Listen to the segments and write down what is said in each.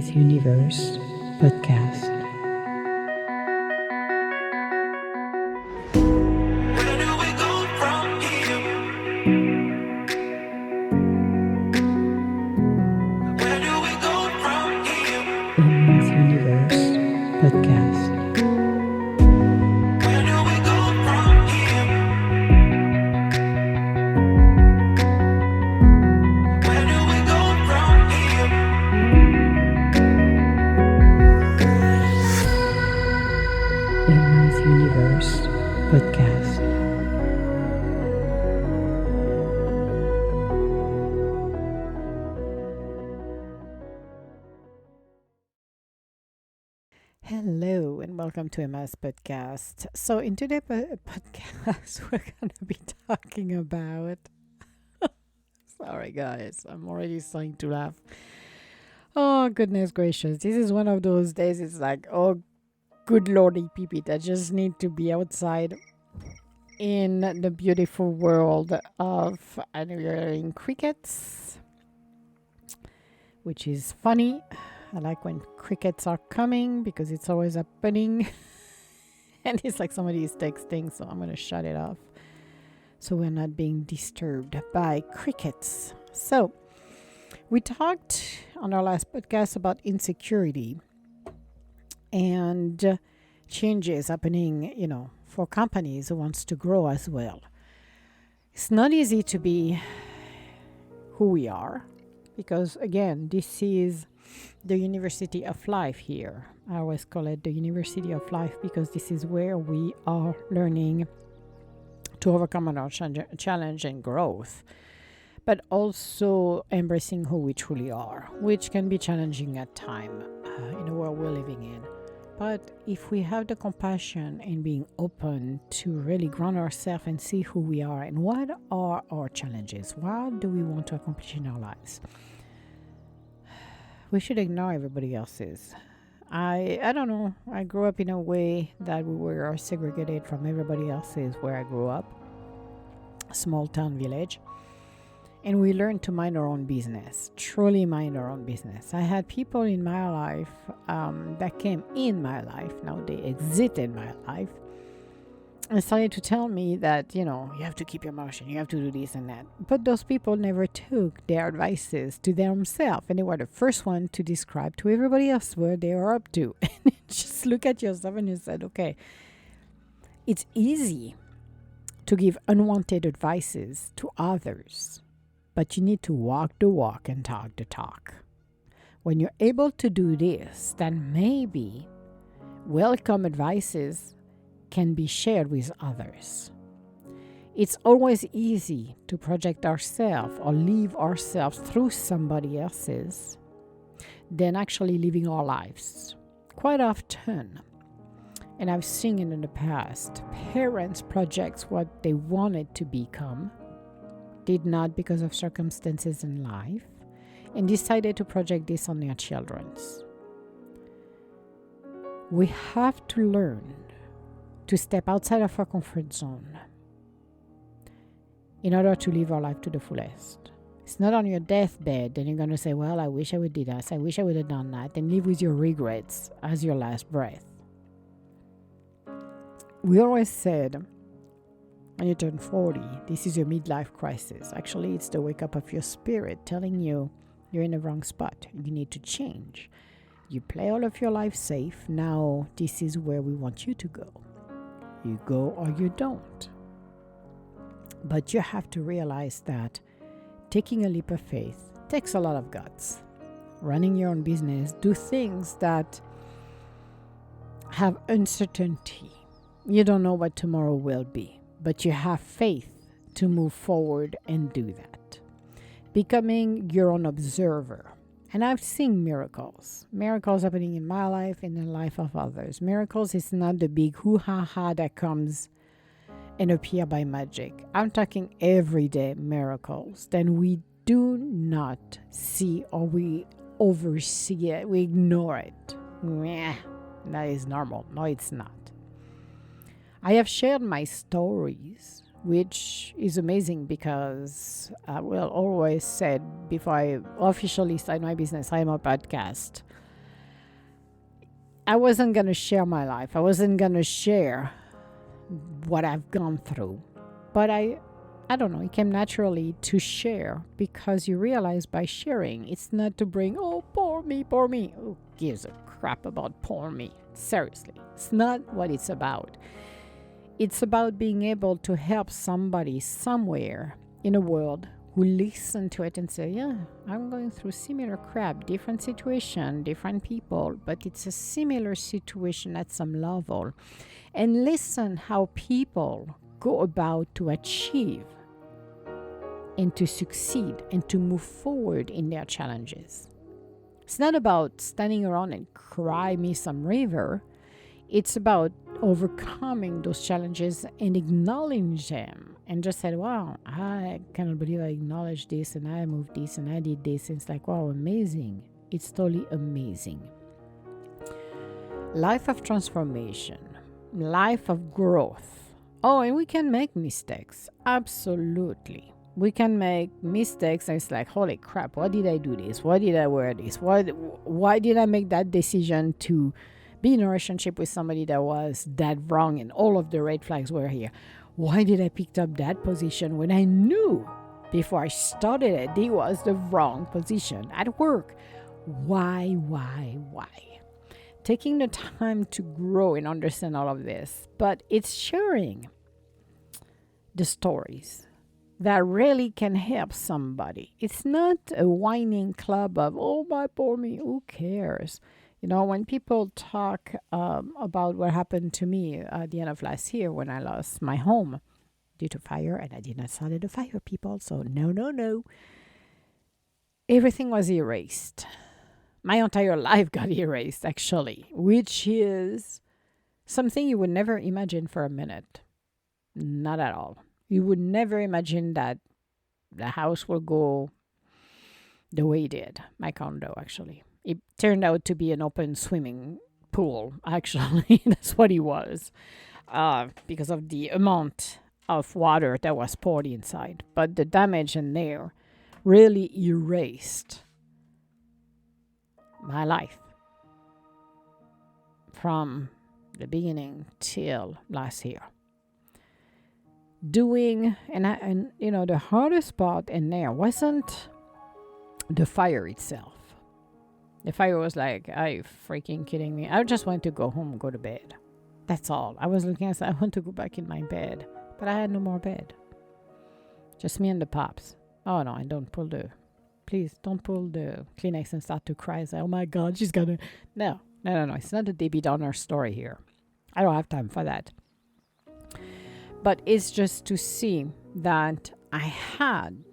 Emma's Universe podcast. Where do we go from here? Where do we go from here? Emma's Universe podcast. Where do we go from here? Where do we go from here? Emma's Universe podcast. Hello and welcome to Emma's podcast. So in today's podcast, we're going to be talking about. Sorry, guys, I'm already starting to laugh. Oh goodness gracious, this is one of those days. It's like, oh, good lordy, peepee, I just need to be outside in the beautiful world of admiring crickets, which is funny. I like when crickets are coming because it's always happening. And it's like somebody is texting, so I'm going to shut it off so we're not being disturbed by crickets. So, we talked on our last podcast about insecurity and changes happening, for companies who wants to grow as well. It's not easy to be who we are because, again, this is the University of Life here. I always call it the University of Life because this is where we are learning to overcome our challenge and growth, but also embracing who we truly are, which can be challenging at times in the world we're living in. But if we have the compassion and being open to really ground ourselves and see who we are and what are our challenges, what do we want to accomplish in our lives, we should ignore everybody else's. I don't know. I grew up in a way that we were segregated from everybody else's where I grew up. Small town village. And we learned to mind our own business. Truly mind our own business. I had people in my life that came in my life. Now they exited my life. And started to tell me that, you have to keep your mouth shut, you have to do this and that. But those people never took their advices to themselves. And they were the first one to describe to everybody else where they are up to. And just look at yourself and you said, okay, it's easy to give unwanted advices to others, but you need to walk the walk and talk the talk. When you're able to do this, then maybe welcome advices can be shared with others. It's always easy to project ourselves or live ourselves through somebody else's than actually living our lives. Quite often, and I've seen it in the past, parents project what they wanted to become, did not because of circumstances in life, and decided to project this on their children's. We have to learn to step outside of our comfort zone in order to live our life to the fullest. It's not on your deathbed and you're going to say, well, I wish I would do this, I wish I would have done that, and live with your regrets as your last breath. We always said, when you turn 40, this is your midlife crisis. Actually, it's the wake up of your spirit telling you you're in the wrong spot. You need to change. You play all of your life safe. Now, this is where we want you to go. You go or you don't. But you have to realize that taking a leap of faith takes a lot of guts. Running your own business, do things that have uncertainty. You don't know what tomorrow will be, but you have faith to move forward and do that. Becoming your own observer. And I've seen miracles happening in my life, in the life of others. Miracles is not the big hoo-ha-ha that comes and appear by magic. I'm talking everyday miracles. Then we do not see or we oversee it. We ignore it. Meh, that is normal. No, it's not. I have shared my stories which is amazing because I will always said before I officially start my business, I'm a podcast. I wasn't going to share my life. I wasn't going to share what I've gone through. But I don't know, it came naturally to share because you realize by sharing, it's not to bring, oh, poor me, poor me. Who gives a crap about poor me? Seriously, it's not what it's about. It's about being able to help somebody somewhere in a world who listen to it and say, yeah, I'm going through similar crap, different situation, different people, but it's a similar situation at some level. And listen how people go about to achieve and to succeed and to move forward in their challenges. It's not about standing around and cry me some river. It's about overcoming those challenges and acknowledging them and just said, wow, I cannot believe I acknowledged this and I moved this and I did this. And it's like, wow, amazing. It's totally amazing. Life of transformation, life of growth. Oh, and we can make mistakes. Absolutely. We can make mistakes and it's like, holy crap, why did I do this? Why did I wear this? Why did I make that decision to be in a relationship with somebody that was that wrong and all of the red flags were here? Why did I pick up that position when I knew before I started it was the wrong position at work? Why? Taking the time to grow and understand all of this, but it's sharing the stories that really can help somebody. It's not a whining club of, oh, my poor me, who cares? You know, when people talk about what happened to me at the end of last year when I lost my home due to fire, and I did not start the fire, people, so no. Everything was erased. My entire life got erased, actually, which is something you would never imagine for a minute. Not at all. You would never imagine that the house will go the way it did. My condo, actually. It turned out to be an open swimming pool, actually. That's what it was. Because of the amount of water that was poured inside. But the damage in there really erased my life from the beginning till last year. And you know, the hardest part in there wasn't the fire itself. The fire was like, are you freaking kidding me? I just wanted to go home and go to bed. That's all. I was looking at, I want to go back in my bed, but I had no more bed. Just me and the pops. Oh no, and please don't pull the Kleenex and start to cry. Say, oh my God, she's gonna. No. It's not a Debbie Downer story here. I don't have time for that. But it's just to see that I had,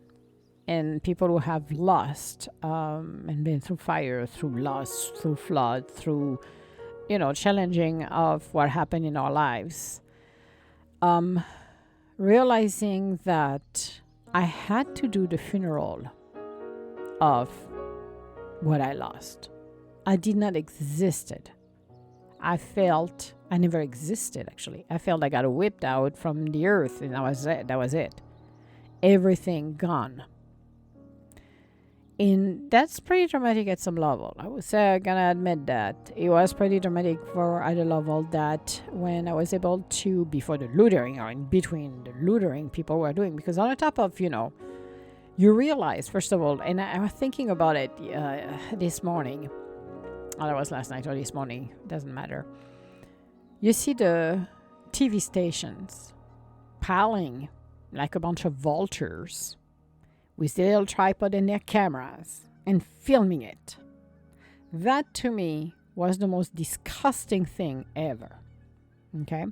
and people who have lost and been through fire, through loss, through flood, through, challenging of what happened in our lives, realizing that I had to do the funeral of what I lost. I did not existed. I never existed, actually. I felt I got whipped out from the earth, and that was it. Everything gone. And that's pretty dramatic at some level. I would say I'm gonna admit that. It was pretty dramatic at a level that when I was able to, before the lootering or in between the lootering people were doing, because on the top of, you realize, first of all, and I was thinking about it this morning, or that was last night or this morning, doesn't matter. You see the TV stations piling like a bunch of vultures with their little tripod and their cameras and filming it. That to me was the most disgusting thing ever. Okay?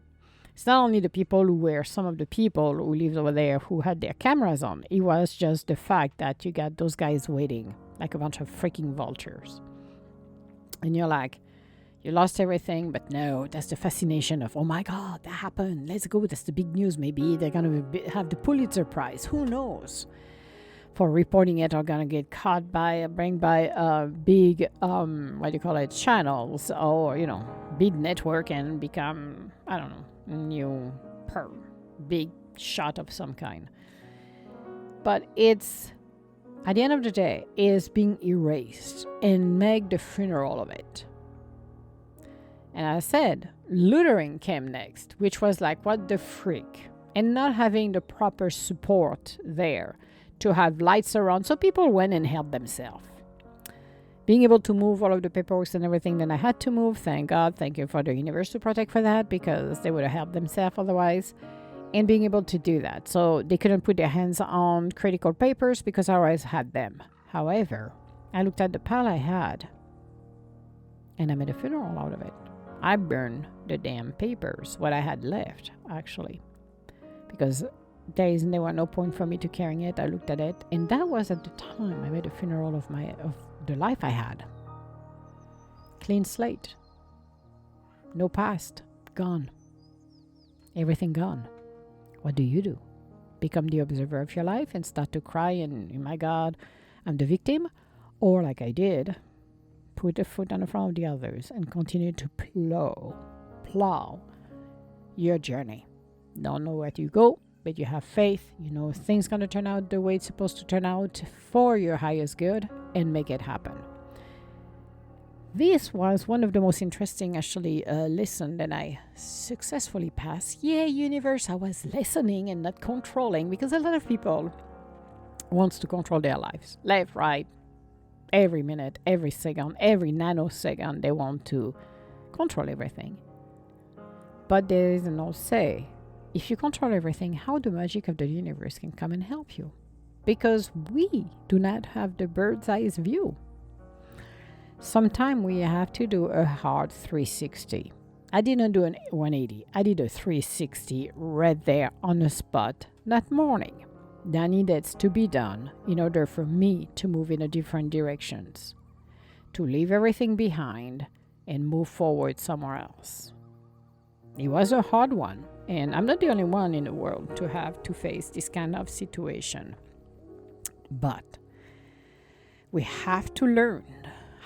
It's not only the people who were some of the people who lived over there who had their cameras on. It was just the fact that you got those guys waiting like a bunch of freaking vultures. And you're like, you lost everything, but no, that's the fascination of, oh my God, that happened. Let's go. That's the big news. Maybe they're going to have the Pulitzer Prize. Who knows? For reporting it, or going to get caught by big, channels or, big network and become, I don't know, big shot of some kind. But it's, at the end of the day, is being erased and make the funeral of it. And I said, loitering came next, which was like, what the freak? And not having the proper support there to have lights around. So people went and helped themselves. Being able to move all of the paperwork and everything that I had to move, thank God, thank you for the universe to protect for that, because they would have helped themselves otherwise. And being able to do that. So they couldn't put their hands on critical papers because I always had them. However, I looked at the pile I had and I made a funeral out of it. I burned the damn papers, what I had left, actually, because there was no point for me to carrying it. I looked at it, and that was at the time I made a funeral of the life I had. Clean slate, no past, gone, everything gone. What do you do? Become the observer of your life and start to cry and, oh my God, I'm the victim? Or like I did, put a foot on the front of the others and continue to plow your journey. Don't know where to go, but you have faith. You know things going to turn out the way it's supposed to turn out for your highest good, and make it happen. This was one of the most interesting, actually, lesson that I successfully passed. Yeah, universe, I was listening and not controlling, because a lot of people wants to control their lives. Left, right, every minute, every second, every nanosecond, they want to control everything. But there is an old say, if you control everything, how the magic of the universe can come and help you? Because we do not have the bird's eye view. Sometimes we have to do a hard 360. I didn't do a 180. I did a 360 right there on the spot that morning. That needed to be done in order for me to move in a different directions, to leave everything behind and move forward somewhere else. It was a hard one, and I'm not the only one in the world to have to face this kind of situation. But we have to learn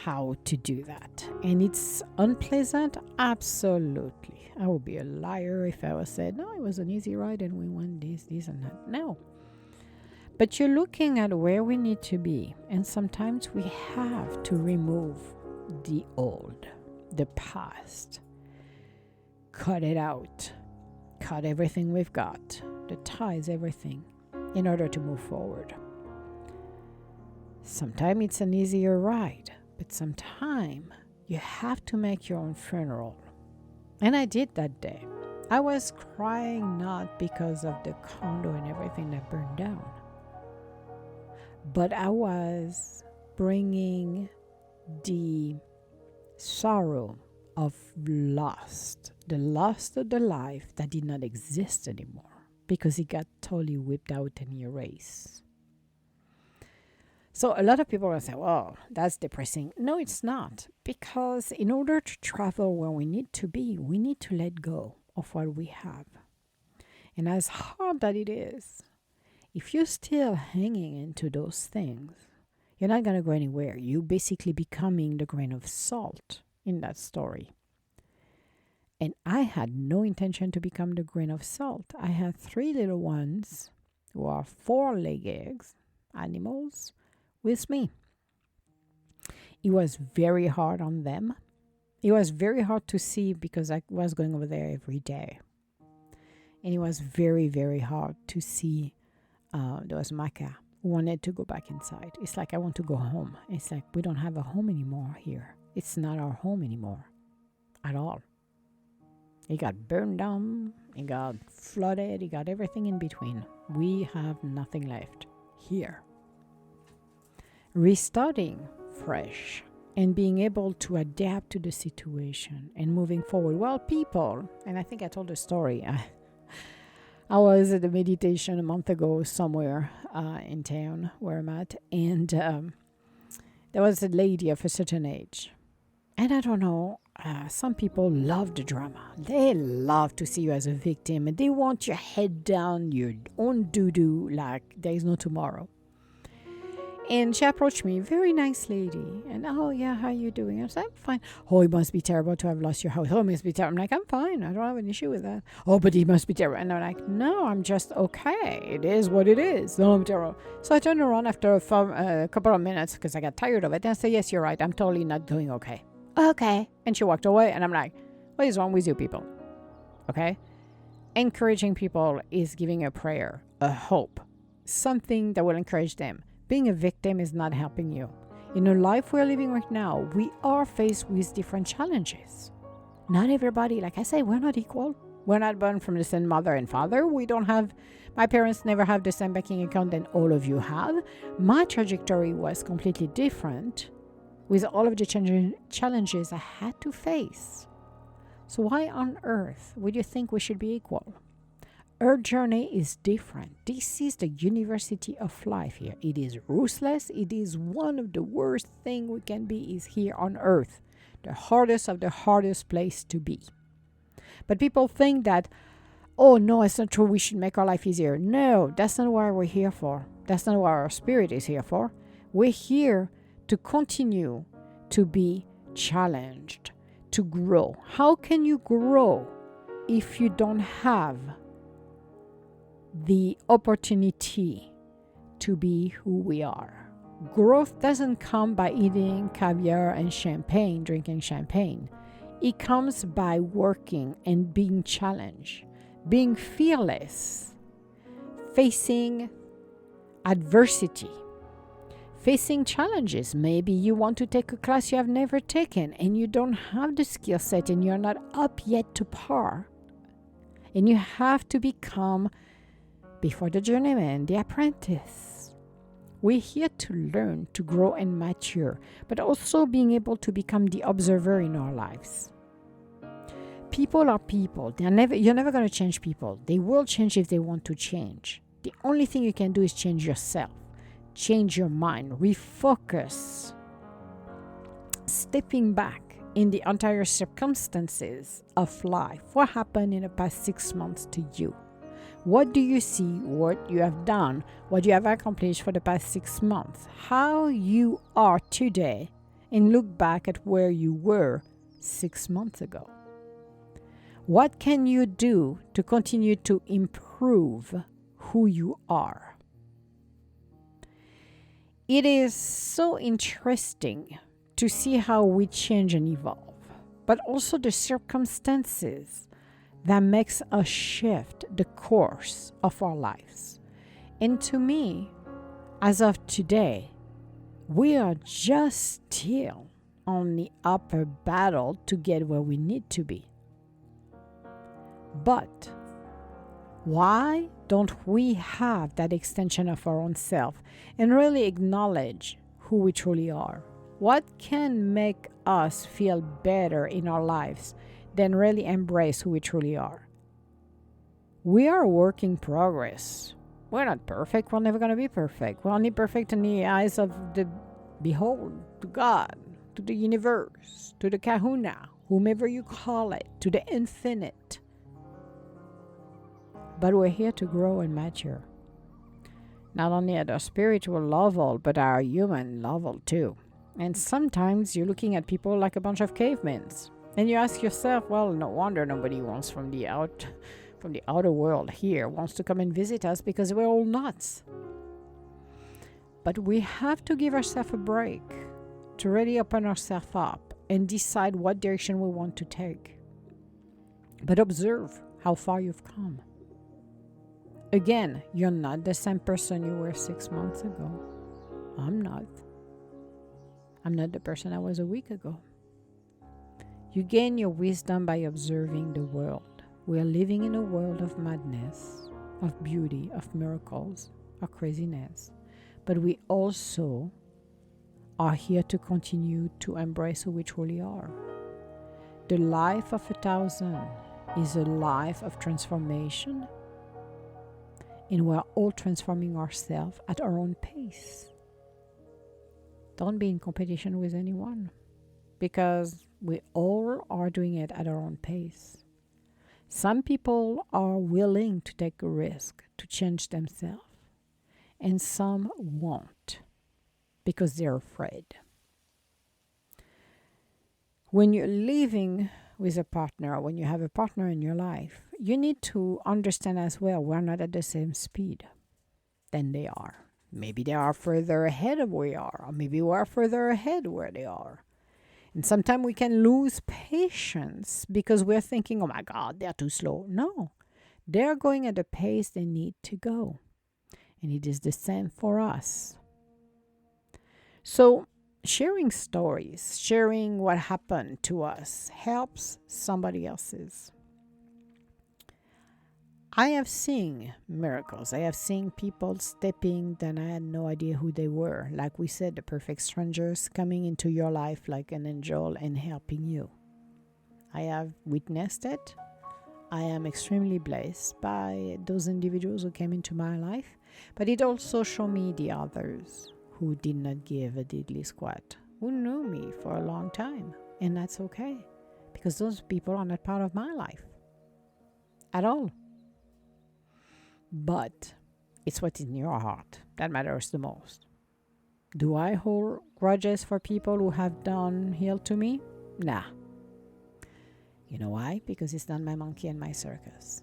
how to do that. And it's unpleasant? Absolutely. I would be a liar if I was said, no, it was an easy ride and we won this and that. No. But you're looking at where we need to be. And sometimes we have to remove the old, the past. Cut it out. Cut everything we've got. The ties, everything, in order to move forward. Sometimes it's an easier ride. But sometimes you have to make your own funeral. And I did that day. I was crying not because of the condo and everything that burned down, but I was bringing the sorrow of lost, the loss of the life that did not exist anymore because it got totally whipped out and erased. So a lot of people will say, well, that's depressing. No, it's not. Because in order to travel where we need to be, we need to let go of what we have. And as hard that it is, if you're still hanging into those things, you're not going to go anywhere. You're basically becoming the grain of salt in that story. And I had no intention to become the grain of salt. I had 3 little ones who are 4-legged animals with me. It was very hard on them. It was very hard to see because I was going over there every day. And it was very, very hard to see. There was Maka who wanted to go back inside. It's like, I want to go home. It's like, we don't have a home anymore here. It's not our home anymore at all. It got burned down. It got flooded. It got everything in between. We have nothing left here. Restarting fresh and being able to adapt to the situation and moving forward. Well, people, and I think I told the story. I was at a meditation a month ago somewhere in town where I'm at, and there was a lady of a certain age. And I don't know, some people love the drama. They love to see you as a victim, and they want your head down, your own doo-doo, like there is no tomorrow. And she approached me, very nice lady. And, oh, yeah, how are you doing? I said, I'm fine. Oh, it must be terrible to have lost your house. Oh, it must be terrible. I'm like, I'm fine. I don't have an issue with that. Oh, but it must be terrible. And I'm like, no, I'm just okay. It is what it is. No, I'm terrible. So I turned around after a couple of minutes because I got tired of it. And I said, yes, you're right. I'm totally not doing okay. Okay. And she walked away. And I'm like, What is wrong with you people? Okay? Encouraging people is giving a prayer, a hope, something that will encourage them. Being a victim is not helping you. In the life we're living right now, we are faced with different challenges. Not everybody, like I say, we're not equal. We're not born from the same mother and father. My parents never have the same banking account that all of you have. My trajectory was completely different with all of the challenges I had to face. So why on earth would you think we should be equal? Our journey is different. This is the university of life here. It is ruthless. It is one of the worst things we can be is here on earth. The hardest of the hardest place to be. But people think that, oh no, it's not true, we should make our life easier. No, that's not what we're here for. That's not what our spirit is here for. We're here to continue to be challenged, to grow. How can you grow if you don't have the opportunity to be who we are? Growth doesn't come by eating caviar and champagne, drinking champagne. It comes by working and being challenged, being fearless, facing adversity, facing challenges. Maybe you want to take a class you have never taken and you don't have the skill set and you're not up yet to par. And you have to become, before the journeyman, the apprentice. We're here to learn, to grow and mature, but also being able to become the observer in our lives. People are people. You're never going to change people. They will change if they want to change. The only thing you can do is change yourself. Change your mind. Refocus. Stepping back in the entire circumstances of life. What happened in the past 6 months to you? What do you see? What you have done? What you have accomplished for the past 6 months? How you are today, and look back at where you were 6 months ago. What can you do to continue to improve who you are? It is so interesting to see how we change and evolve, but also the circumstances that makes us shift the course of our lives. And to me, as of today, we are just still on the upper battle to get where we need to be. But why don't we have that extension of our own self and really acknowledge who we truly are? What can make us feel better in our lives than really embrace who we truly are? We are a work in progress. We're not perfect. We're never going to be perfect. We're only perfect in the eyes of the behold, to God, to the universe, to the kahuna, whomever you call it, to the infinite. But we're here to grow and mature. Not only at our spiritual level, but our human level too. And sometimes you're looking at people like a bunch of cavemen. And you ask yourself, well, no wonder nobody wants from the outer world here wants to come and visit us, because we're all nuts. But we have to give ourselves a break to really open ourselves up and decide what direction we want to take. But observe how far you've come. Again, you're not the same person you were 6 months ago. I'm not. I'm not the person I was a week ago. You gain your wisdom by observing the world. We are living in a world of madness, of beauty, of miracles, of craziness. But we also are here to continue to embrace who we truly are. The life of 1,000 is a life of transformation. And we're all transforming ourselves at our own pace. Don't be in competition with anyone, because we all are doing it at our own pace. Some people are willing to take a risk to change themselves, and some won't because they're afraid. When you're living with a partner, when you have a partner in your life, you need to understand as well, we're not at the same speed than they are. Maybe they are further ahead of where we are, or maybe we're further ahead where they are. And sometimes we can lose patience because we're thinking, oh my God, they're too slow. No, they're going at the pace they need to go. And it is the same for us. So, sharing stories, sharing what happened to us helps somebody else's. I have seen miracles. I have seen people stepping that I had no idea who they were. Like we said, the perfect strangers coming into your life like an angel and helping you. I have witnessed it. I am extremely blessed by those individuals who came into my life. But it also showed me the others who did not give a diddly squat, who knew me for a long time. And that's okay, because those people are not part of my life at all. But it's what's in your heart that matters the most. Do I hold grudges for people who have done ill to me? Nah. You know why? Because it's not my monkey and my circus.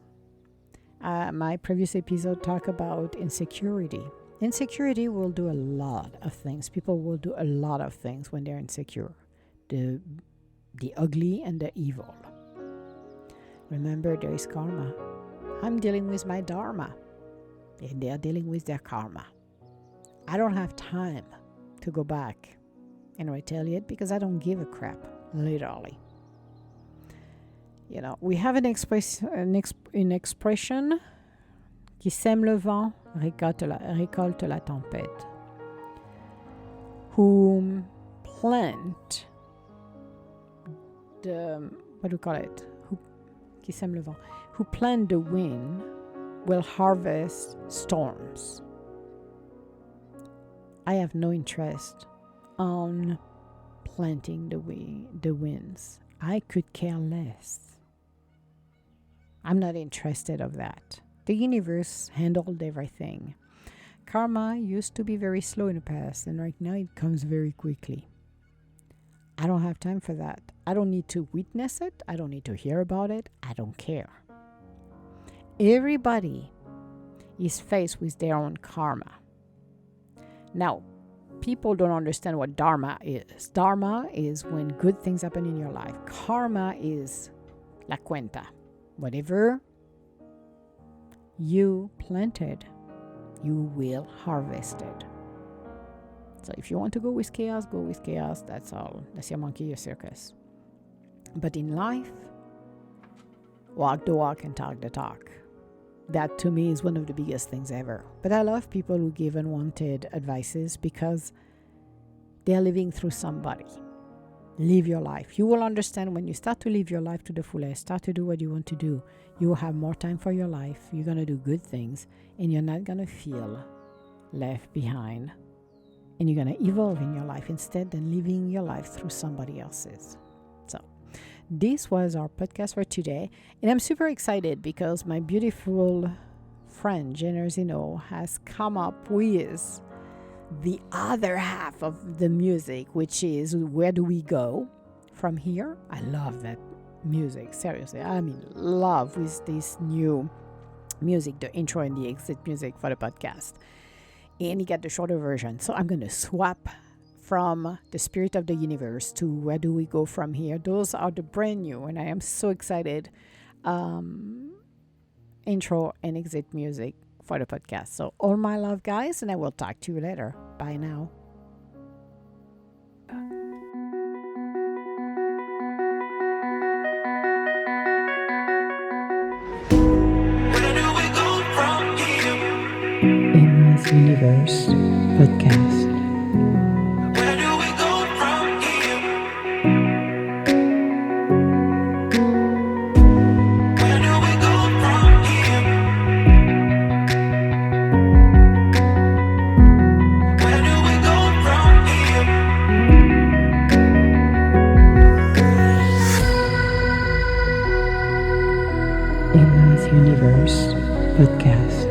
My previous episode talked about insecurity. Insecurity will do a lot of things. People will do a lot of things when they're insecure. The ugly and the evil. Remember, there is karma. I'm dealing with my dharma, and they are dealing with their karma. I don't have time to go back and retaliate because I don't give a crap, literally. You know, we have an expression qui sème le vent, récolte la tempête. Who plant the, what do we call it? Qui sème le vent. Who plant the wind will harvest storms. I have no interest on planting the winds. I could care less. I'm not interested of that. The universe handled everything. Karma used to be very slow in the past, and right now it comes very quickly. I don't have time for that. I don't need to witness it. I don't need to hear about it. I don't care. Everybody is faced with their own karma. Now, people don't understand what dharma is. Dharma is when good things happen in your life. Karma is la cuenta. Whatever you planted, you will harvest it. So if you want to go with chaos, go with chaos. That's all. That's your monkey, your circus. But in life, walk the walk and talk the talk. That to me is one of the biggest things ever. But I love people who give unwanted advices because they're living through somebody. Live your life. You will understand when you start to live your life to the fullest, start to do what you want to do. You will have more time for your life. You're going to do good things and you're not going to feel left behind. And you're going to evolve in your life instead than living your life through somebody else's. So this was our podcast for today. And I'm super excited because my beautiful friend, Jenner Zeno, has come up with the other half of the music, which is Where Do We Go From Here? I love that music. Seriously, I'm in love with this new music, the intro and the exit music for the podcast. And you get the shorter version. So I'm going to swap from The Spirit of the Universe to Where Do We Go From Here. Those are the brand new, and I am so excited. Intro and exit music for the podcast. So all my love, guys, and I will talk to you later. Bye now. Where do we go from here? Emma's Universe Podcast. Where do we go from here? Where do we go from here? Where do we go from here? Emma's Universe Podcast.